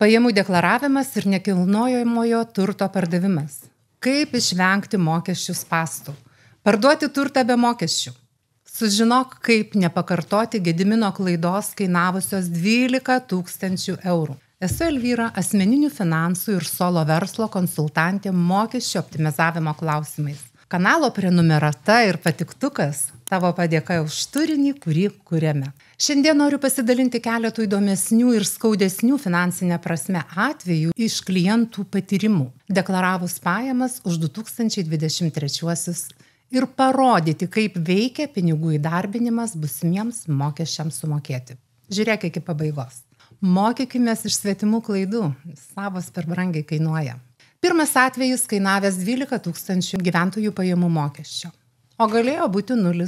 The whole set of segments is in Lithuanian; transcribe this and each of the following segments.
Pajamų deklaravimas ir nekilnojamojo turto pardavimas. Kaip išvengti mokesčių spąstų? Parduoti turtą be mokesčių. Sužinok, kaip nepakartoti Gedimino klaidos kainavusios 12 000 eurų. Esu Elvyra, asmeninių finansų ir solo verslo konsultantė mokesčių optimizavimo klausimais. Kanalo prenumerata ir patiktukas tavo padėka už turinį, kurį kuriame. Šiandien noriu pasidalinti keletų įdomesnių ir skaudesnių finansinę prasme atvejų iš klientų patyrimų, deklaravus pajamas už 2023 ir parodyti, kaip veikia pinigų įdarbinimas būsimiems mokesčiams sumokėti. Žiūrėk iki pabaigos. Mokykimės iš svetimų klaidų, savas per brangiai kainuoja. Pirmas atvejis kainavęs 12 000 gyventojų pajamų mokesčio. O galėjo būti 0.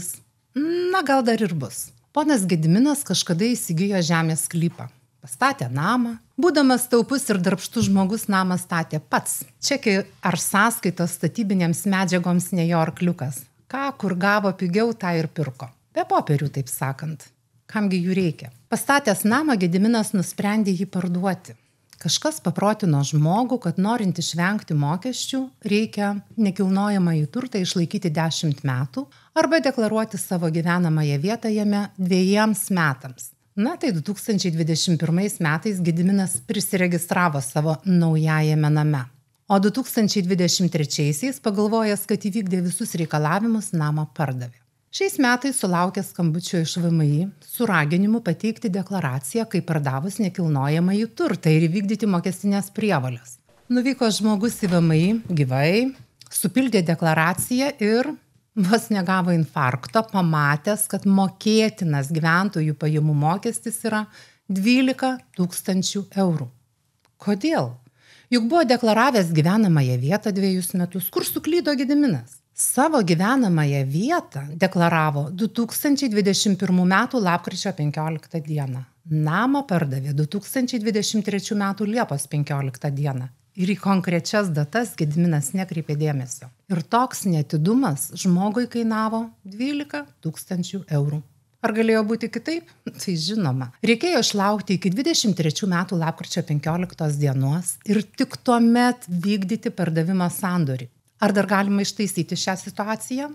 Na, gal dar ir bus. Ponas Gediminas kažkada įsigijo žemės sklypą. Pastatė namą. Būdamas taupus ir darbštus žmogus namą statė pats. Čekį ar sąskaitos statybinėms medžiagoms ne jo arkliukas. Ką, kur gavo pigiau, tą ir pirko. Be popierių, taip sakant. Kamgi jų reikia? Pastatęs namą, Gediminas nusprendė jį parduoti. Kažkas paprotino žmogų, kad norint išvengti mokesčių, reikia nekilnojamąjį turtą išlaikyti 10 metų arba deklaruoti savo gyvenamąją vietą jame 2 metams. Na, tai 2021 metais Gediminas prisiregistravo savo naujajame name. O 2023 pagalvojęs, kad įvykdė visus reikalavimus, namą pardavė. Šiais metais sulaukė skambučio iš VMI su raginimu pateikti deklaraciją, kaip pardavus nekilnojamąjį turtą ir įvykdyti mokestinės prievolės. Nuvyko žmogus į VMI gyvai, supildė deklaraciją ir vos negavo infarkto, pamatęs, kad mokėtinas gyventojų pajamų mokestis yra 12 000 eurų. Kodėl? Juk buvo deklaravęs gyvenamąją vietą 2 metus. Kur suklydo Gediminas? Savo gyvenamąją vietą deklaravo 2021 metų lapkričio 15 dieną. Namą pardavė 2023 metų Liepos 15 dieną. Ir į konkrečias datas Gediminas nekreipė dėmesio. Ir toks neatidumas žmogui kainavo 12 000 eurų. Ar galėjo būti kitaip? Tai žinoma. Reikėjo išlaukti iki 23 metų lapkričio 15 dienos ir tik tuomet vykdyti pardavimo sandorį. Ar dar galima ištaisyti šią situaciją?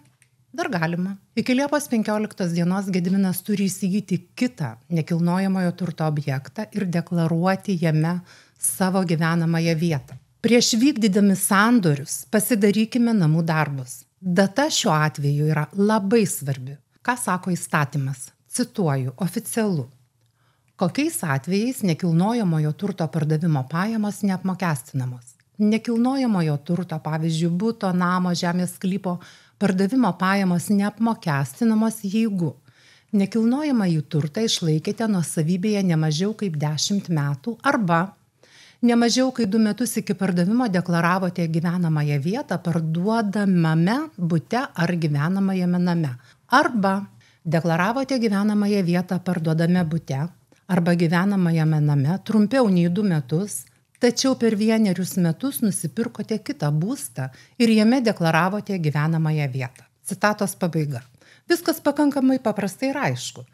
Dar galima. Iki Liepos 15 dienos Gediminas turi įsigyti kitą nekilnojamojo turto objektą ir deklaruoti jame savo gyvenamąją vietą. Prieš vykdydami sandorius pasidarykime namų darbus. Data šiuo atveju yra labai svarbi. Ką sako įstatymas? Cituoju, oficialu. Kokiais atvejais nekilnojamojo turto pardavimo pajamos neapmokestinamos? Nekilnojamojo turto, pavyzdžiui, buto, namo, žemės sklypo pardavimo pajamos neapmokestinamos, jeigu nekilnojamąjį turtą išlaikėte nuosavybėje ne mažiau kaip 10 metų arba ne mažiau kaip 2 metus iki pardavimo deklaravote gyvenamąją vietą parduodamame bute ar gyvenamajame name arba deklaravote gyvenamąją vietą parduodame bute arba gyvenamajame name trumpiau nei 2 metus, tačiau per 1 metus nusipirkote kitą būstą ir jame deklaravote gyvenamąją vietą. Citatos pabaiga. Viskas pakankamai paprastai ir aišku,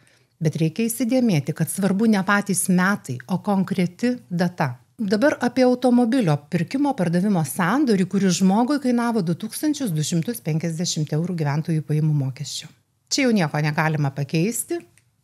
bet reikia įsidėmėti, kad svarbu ne patys metai, o konkreti data. Dabar apie automobilio pirkimo pardavimo sandorį, kuris žmogui kainavo 2250 eurų gyventojų pajamų mokesčio. Čia jau nieko negalima pakeisti,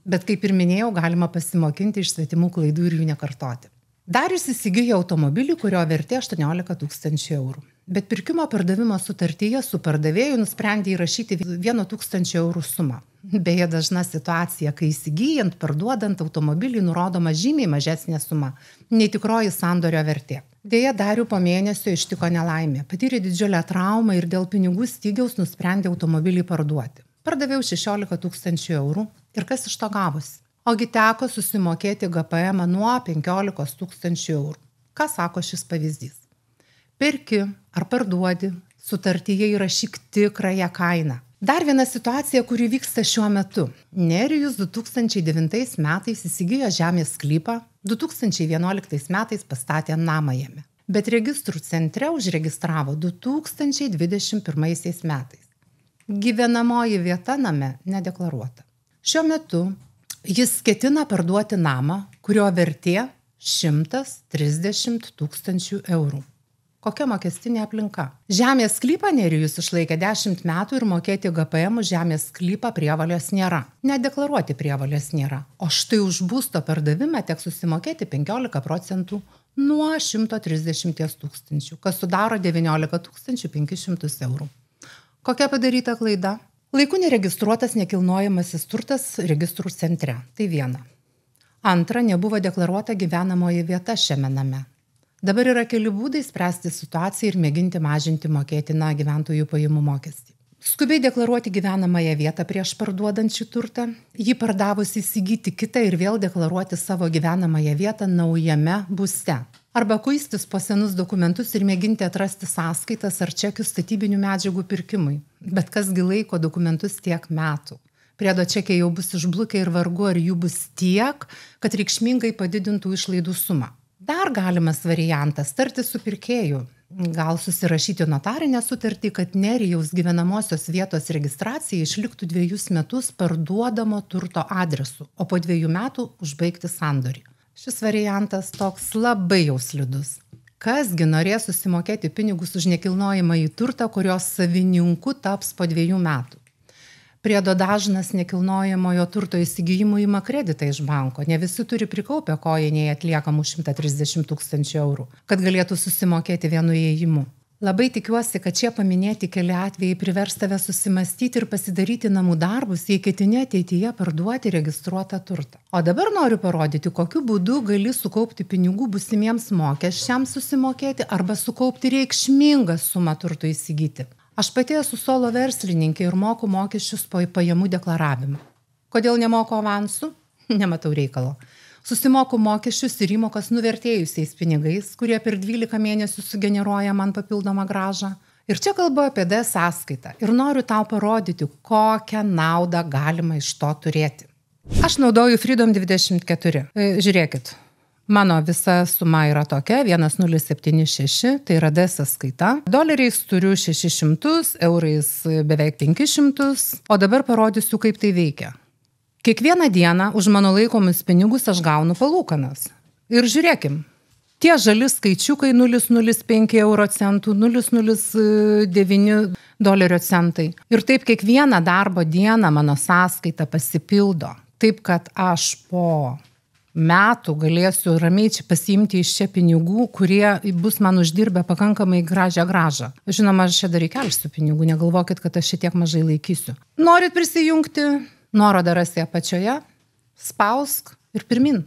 bet kaip ir minėjau, galima pasimokinti iš svetimų klaidų ir jų nekartoti. Darius įsigijo automobilį, kurio vertė 18 000 eurų. Bet pirkimo pardavimo sutartyje su pardavėju nusprendė įrašyti 1 000 eurų sumą. Beje, dažna situacija, kai įsigijant, parduodant automobilį nurodoma žymiai mažesnė suma nei tikroji sandorio vertė. Deja, Darių po mėnesio ištiko nelaimė. Patyrė didžiulę traumą ir dėl pinigų stygiaus nusprendė automobilį parduoti. Pardavė 16 000 eurų ir kas iš to gavosi? Ogi teko susimokėti GPM nuo 15 000 eurų. Ką sako šis pavyzdys? Perki ar parduodi, sutartyje įrašyk tikrąją kainą. Dar viena situacija, kuri vyksta šiuo metu. Nerijus 2009 metais įsigijo žemės sklypą, 2011 metais pastatė namą jame. Bet registrų centre užregistravo 2021 metais. Gyvenamoji vieta name nedeklaruota. Šiuo metu jis ketina parduoti namą, kurio vertė 130 000 eurų. Kokia mokestinė aplinka? Žemės sklypą Nerijus išlaikė 10 metų ir mokėti GPM už žemės sklypą prievolės nėra. Nedeklaruoti prievolės nėra. O štai už būsto pardavimą teks susimokėti 15% nuo 130 000, kas sudaro 19 500 eurų. Kokia padaryta klaida? Laiku neregistruotas nekilnojamasis turtas registrų centre. Tai viena. Antra, nebuvo deklaruota gyvenamoji vieta šiame name. Dabar yra keli būdai spręsti situaciją ir mėginti mažinti mokėtiną gyventojų pajamų mokestį. Skubiai deklaruoti gyvenamąją vietą prieš parduodant šį turtą, jį pardavus įsigyti kitą ir vėl deklaruoti savo gyvenamąją vietą naujame būste. Arba kuistis po senus dokumentus ir mėginti atrasti sąskaitas ar čekius statybinių medžiagų pirkimui. Bet kasgi laiko dokumentus tiek metų. Priedo čekiai jau bus išblukę ir vargu ar jų bus tiek, kad reikšmingai padidintų išlaidų sumą. Dar galimas variantas tarti su pirkėju. Gal susirašyti notarinę sutartį, kad Nerijaus gyvenamosios vietos registracija išliktų 2 metus parduodamo turto adresu, o po 2 metų užbaigti sandorį. Šis variantas toks labai jau slidus. Kasgi norės susimokėti pinigus už nekilnojamąjį turtą, kurios savininku taps po 2 metų? Priedo dažnas nekilnojamojo turto įsigijimų ima kreditą iš banko. Ne visi turi prikaupę kojinėje atliekamų 130 000 eurų, kad galėtų susimokėti vienu įėjimu. Labai tikiuosi, kad šie paminėti keli atvejai privers tave susimastyti ir pasidaryti namų darbus, jei ketini ateityje parduoti registruotą turtą. O dabar noriu parodyti, kokiu būdu gali sukaupti pinigų būsimiems mokesčiams susimokėti arba sukaupti reikšmingą sumą turto įsigyti. Aš pati esu solo verslininkė ir moku mokesčius po pajamų deklaravimą. Kodėl nemoku avansų? Nematau reikalo. Susimoku mokesčius ir įmokas nuvertėjusiais pinigais, kurie per 12 mėnesių sugeneruoja man papildomą grąžą. Ir čia kalbu apie D sąskaitą. Ir noriu tau parodyti, kokią naudą galima iš to turėti. Aš naudoju Freedom 24. Žiūrėkit. Mano visa suma yra tokia, 1076, tai yra D sąskaita. Doleriais turiu 600, eurais beveik 500, o dabar parodysiu, kaip tai veikia. Kiekvieną dieną už mano laikomus pinigus aš gaunu palūkanas. Ir žiūrėkim, tie žali skaičiukai 0,05 euro centų, 0,09 dolerio centai. Ir taip kiekvieną darbo dieną mano sąskaita pasipildo. Taip, kad aš po metų galėsiu ramiai čia pasiimti iš čia pinigų, kurie bus man uždirbę pakankamai gražią grąžą. Žinoma, aš čia dar įkelsiu pinigų, negalvokit, kad aš šitiek mažai laikysiu. Norit prisijungti? Nuorodą rasi apačioje, spausk ir pirmin.